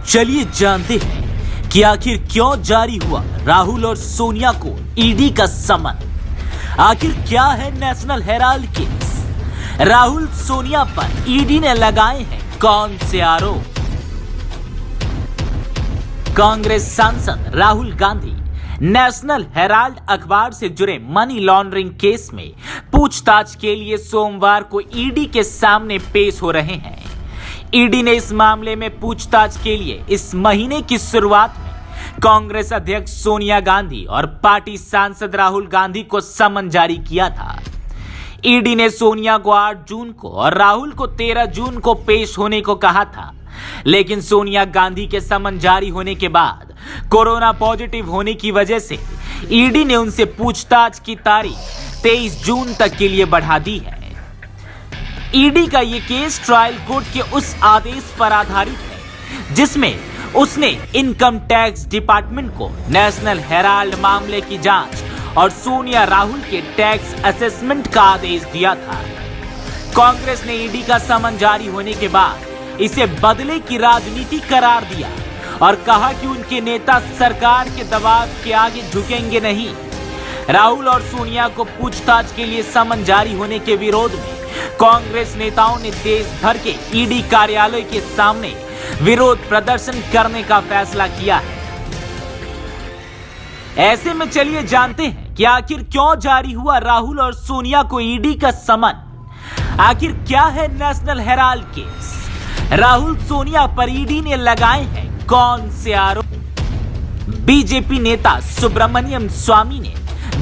चलिए जानते हैं कि आखिर क्यों जारी हुआ राहुल और सोनिया को ईडी का समन। आखिर क्या है national Herald case, Rahul Sonia पर ईडी ने लगाए हैं कौन से आरोप। कांग्रेस सांसद राहुल गांधी नेशनल हेराल्ड अखबार से जुड़े मनी लॉन्ड्रिंग केस में पूछताछ के लिए सोमवार को ईडी के सामने पेश हो रहे हैं। ईडी ने इस मामले में पूछताछ के लिए इस महीने की शुरुआत में कांग्रेस अध्यक्ष सोनिया गांधी और पार्टी सांसद राहुल गांधी को समन जारी किया था। ईडी ने सोनिया को 8 जून को और राहुल को 13 जून को पेश होने को कहा था, लेकिन सोनिया गांधी के समन जारी होने के बाद कोरोना पॉजिटिव होने की वजह से ईडी ने उनसे पूछताछ की तारीख 23 जून तक के लिए बढ़ा दी है। ईडी का ये केस ट्रायल कोर्ट के उस आदेश पर आधारित है जिसमें उसने इनकम टैक्स डिपार्टमेंट को नेशनल हेराल्ड मामले की जांच और सोनिया राहुल के टैक्स असेसमेंट का आदेश दिया था। कांग्रेस ने ईडी का समन जारी होने के बाद इसे बदले की राजनीति करार दिया और कहा कि उनके नेता सरकार के दबाव के आगे झुकेंगे नहीं। राहुल और सोनिया को पूछताछ के लिए समन जारी होने के विरोध में कांग्रेस नेताओं ने देश भर के ईडी कार्यालय के सामने विरोध प्रदर्शन करने का फैसला किया है। ऐसे में चलिए जानते हैं कि आखिर क्यों जारी हुआ राहुल और सोनिया को ईडी का समन। आखिर क्या है national Herald case, Rahul Sonia पर ईडी ने लगाए हैं कौन से आरोप। बीजेपी नेता सुब्रमण्यम स्वामी ने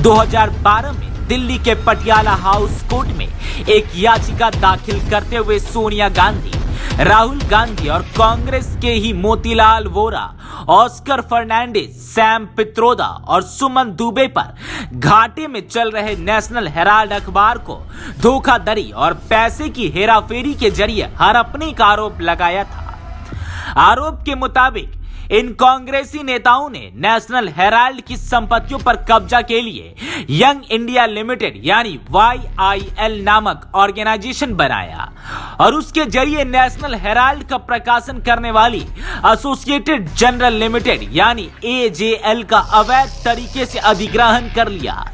2012 में दिल्ली के पटियाला हाउस कोर्ट में एक याचिका दाखिल करते हुए सोनिया गांधी, राहुल गांधी और कांग्रेस के ही मोतीलाल वोरा, ऑस्कर फर्नांडिस, सैम पित्रोदा और सुमन दुबे पर घाटे में चल रहे नेशनल हेराल्ड अखबार को धोखाधड़ी और पैसे की हेराफेरी के जरिए हड़पने का आरोप लगाया था। आरोप के मुताबिक इन कांग्रेसी नेताओं ने नेशनल हेराल्ड की संपत्तियों पर कब्जा के लिए यंग इंडिया लिमिटेड यानी YIL नामक ऑर्गेनाइजेशन बनाया और उसके जरिए नेशनल हेराल्ड का प्रकाशन करने वाली एसोसिएटेड जर्नल लिमिटेड यानी AJL का अवैध तरीके से अधिग्रहण कर लिया।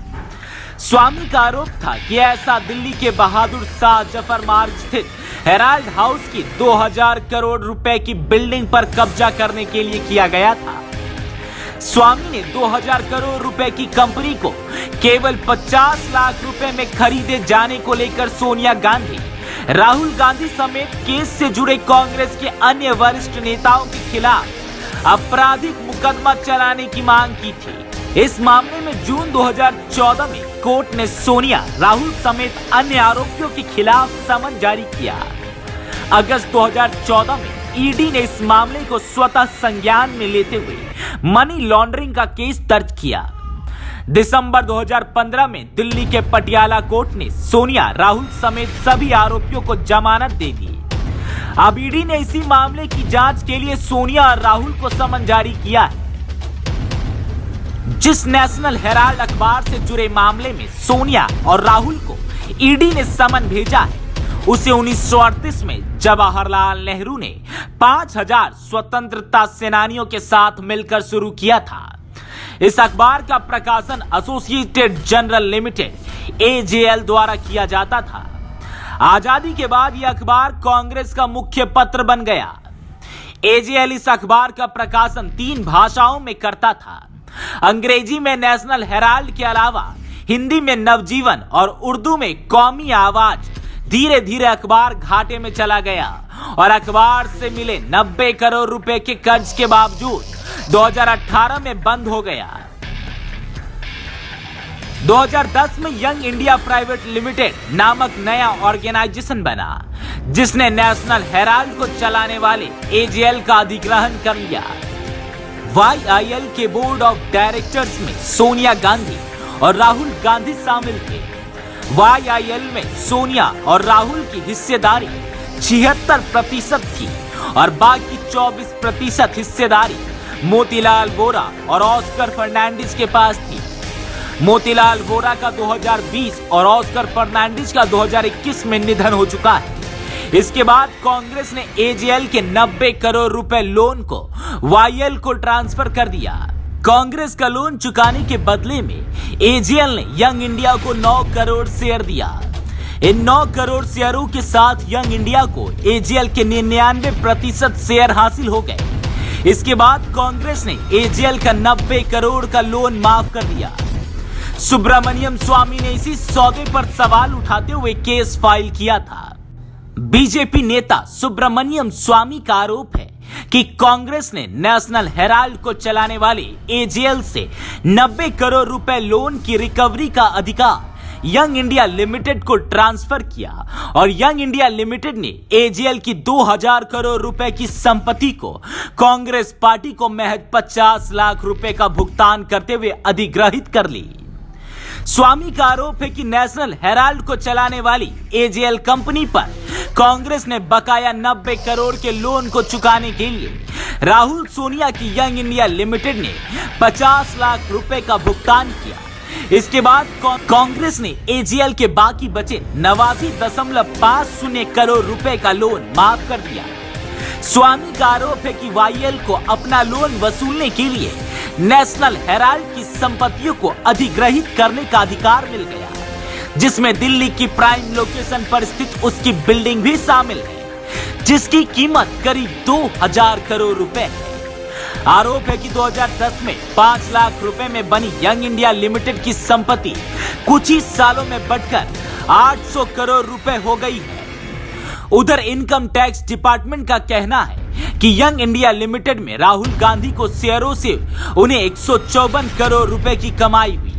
स्वामी का आरोप था कि ऐसा दिल्ली के बहादुर शाह जफर मार्ग स्थित हेराल्ड हाउस की 2000 करोड़ रुपए की बिल्डिंग पर कब्जा करने के लिए किया गया था। स्वामी ने 2000 करोड़ रुपए की कंपनी को केवल 50 लाख रुपए में खरीदे जाने को लेकर सोनिया गांधी, राहुल गांधी समेत केस से जुड़े कांग्रेस के अन्य वरिष्ठ नेताओं के खिलाफ आपराधिक मुकदमा चलाने की मांग की थी। इस मामले में जून 2014 में कोर्ट ने सोनिया, राहुल समेत अन्य आरोपियों के खिलाफ समन जारी किया। अगस्त 2014 में ईडी ने इस मामले को स्वतः संज्ञान में लेते हुए मनी लॉन्ड्रिंग का केस दर्ज किया। दिसंबर 2015 में दिल्ली के पटियाला कोर्ट ने सोनिया, राहुल समेत सभी आरोपियों को जमानत दे दी। अब ईडी ने इसी मामले की जांच के लिए सोनिया और राहुल को समन जारी किया है। जिस नेशनल हेराल्ड अखबार से जुड़े मामले में सोनिया और राहुल को ईडी ने समन भेजा है, उसे 1938 में जवाहरलाल नेहरू ने 5000 स्वतंत्रता सेनानियों के साथ मिलकर शुरू किया था। इस अखबार का प्रकाशन एसोसिएटेड जर्नल लिमिटेड AJL द्वारा किया जाता था। आजादी के बाद यह अखबार कांग्रेस का मुख्य पत्र बन गया। AJL इस अखबार का प्रकाशन 3 भाषाओं में करता था। अंग्रेजी में नेशनल हेराल्ड के अलावा हिंदी में नवजीवन और उर्दू में कौमी आवाज। धीरे धीरे अखबार घाटे में चला गया और अखबार से मिले 90 करोड़ रुपए के कर्ज के बावजूद 2018 में बंद हो गया। 2010 में यंग इंडिया प्राइवेट लिमिटेड नामक नया ऑर्गेनाइजेशन बना, जिसने नेशनल हेराल्ड को चलाने वाले AJL का अधिग्रहण कर लिया। YIL के बोर्ड ऑफ डायरेक्टर्स में सोनिया गांधी और राहुल गांधी शामिल थे। YIL में सोनिया और राहुल की हिस्सेदारी 76% थी और बाकी 24% हिस्सेदारी मोतीलाल वोरा और ऑस्कर फर्नांडिस के पास थी। मोतीलाल वोरा का 2020 और ऑस्कर फर्नांडिस का 2021 में निधन हो चुका है। इसके बाद कांग्रेस ने एजेएल के 90 करोड़ रुपए लोन को वाईएल को ट्रांसफर कर दिया। कांग्रेस का लोन चुकाने के बदले में एजेएल ने यंग इंडिया को 9 करोड़ शेयर दिया। इन 9 करोड़ शेयरों के साथ यंग इंडिया को एजेएल के 99% शेयर हासिल हो गए। इसके बाद कांग्रेस ने एजेएल का 90 करोड़ का लोन माफ कर दिया। सुब्रमण्यम स्वामी ने इसी सौदे पर सवाल उठाते हुए केस फाइल किया था। बीजेपी नेता सुब्रमण्यम स्वामी का आरोप है कि कांग्रेस ने नेशनल हेराल्ड को चलाने वाले एजेएल से 90 करोड़ रुपए लोन की रिकवरी का अधिकार यंग इंडिया लिमिटेड को ट्रांसफर किया और यंग इंडिया लिमिटेड ने एजेएल की 2000 करोड़ रुपए की संपत्ति को कांग्रेस पार्टी को महज 50 लाख रुपए का भुगतान करते हुए अधिग्रहित कर ली। स्वामी का आरोप है कि नेशनल हेराल्ड को चलाने वाली एजेएल कंपनी पर कांग्रेस ने बकाया 90 करोड़ के लोन को चुकाने के लिए राहुल सोनिया की यंग इंडिया लिमिटेड ने 50 लाख रुपए का भुगतान किया। इसके बाद कांग्रेस ने एजेएल के बाकी बचे 89.50 करोड़ रुपए का लोन माफ कर दिया। स्वामी का आरोप है कि वाईएल को अपना लोन वसूलने के लिए नेशनल हेराल्ड की संपत्तियों को अधिग्रहित करने का अधिकार मिल गया, जिसमें दिल्ली की प्राइम लोकेशन पर स्थित उसकी बिल्डिंग भी शामिल है, जिसकी कीमत करीब 2000 करोड़ रुपए है। आरोप है कि 2010 में 5 लाख रुपए में बनी यंग इंडिया लिमिटेड की संपत्ति कुछ ही सालों में बढ़कर 800 करोड़ रुपए हो गई है। उधर इनकम टैक्स डिपार्टमेंट का कहना है कि यंग इंडिया लिमिटेड में राहुल गांधी को शेयरों से उन्हें 154 करोड़ रुपए की कमाई हुई।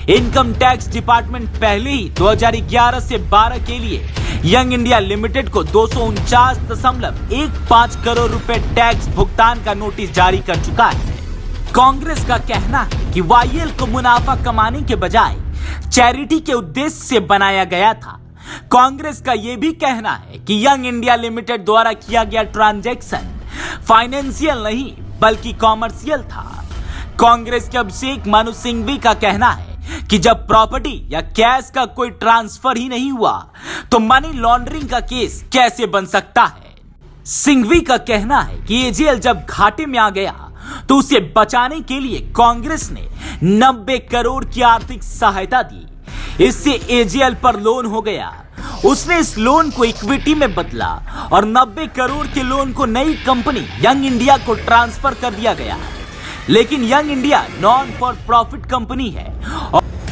इनकम टैक्स डिपार्टमेंट पहले ही 2011 से 12 के लिए यंग इंडिया लिमिटेड को 249.15 करोड़ रुपए टैक्स भुगतान का नोटिस जारी कर चुका है। कांग्रेस का कहना है कि वाईएल को मुनाफा कमाने के बजाय चैरिटी के उद्देश्य से बनाया गया था। कांग्रेस का यह भी कहना है कि यंग इंडिया लिमिटेड द्वारा किया गया ट्रांजैक्शन फाइनेंशियल नहीं बल्कि कॉमर्शियल था। कांग्रेस के अभिषेक मनु सिंघवी का कहना है कि जब प्रॉपर्टी या कैश का कोई ट्रांसफर ही नहीं हुआ तो मनी लॉन्ड्रिंग का केस कैसे बन सकता है। सिंघवी का कहना है कि एजेएल जब घाटे में आ गया तो उसे बचाने के लिए कांग्रेस ने 90 करोड़ की आर्थिक सहायता दी। इससे एजेएल पर लोन हो गया। उसने इस लोन को इक्विटी में बदला और 90 करोड़ के लोन को नई कंपनी यंग इंडिया को ट्रांसफर कर दिया गया। लेकिन young India non for profit company है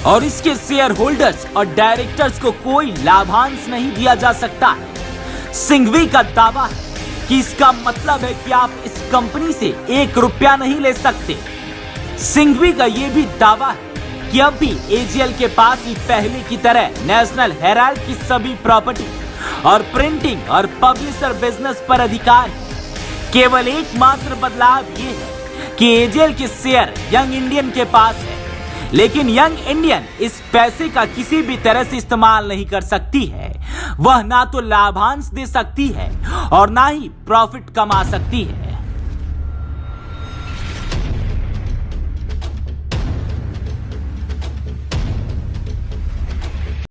और इसके शेयर होल्डर्स और डायरेक्टर्स को कोई लाभांश नहीं दिया जा सकता है। सिंघवी का दावा है कि इसका मतलब है कि आप इस कंपनी से 1 रुपया नहीं ले सकते। सिंघवी का यह भी दावा है कि अब भी एजेएल के पास ही पहले की तरह नेशनल हेराल्ड की सभी प्रॉपर्टी और प्रिंटिंग और पब्लिशर बिजनेस पर अधिकार है। केवल एकमात्र बदलाव ये है कि एजेएल के शेयर यंग इंडियन के पास है, लेकिन यंग इंडियन इस पैसे का किसी भी तरह से इस्तेमाल नहीं कर सकती है। वह ना तो लाभांश दे सकती है और ना ही प्रॉफिट कमा सकती है।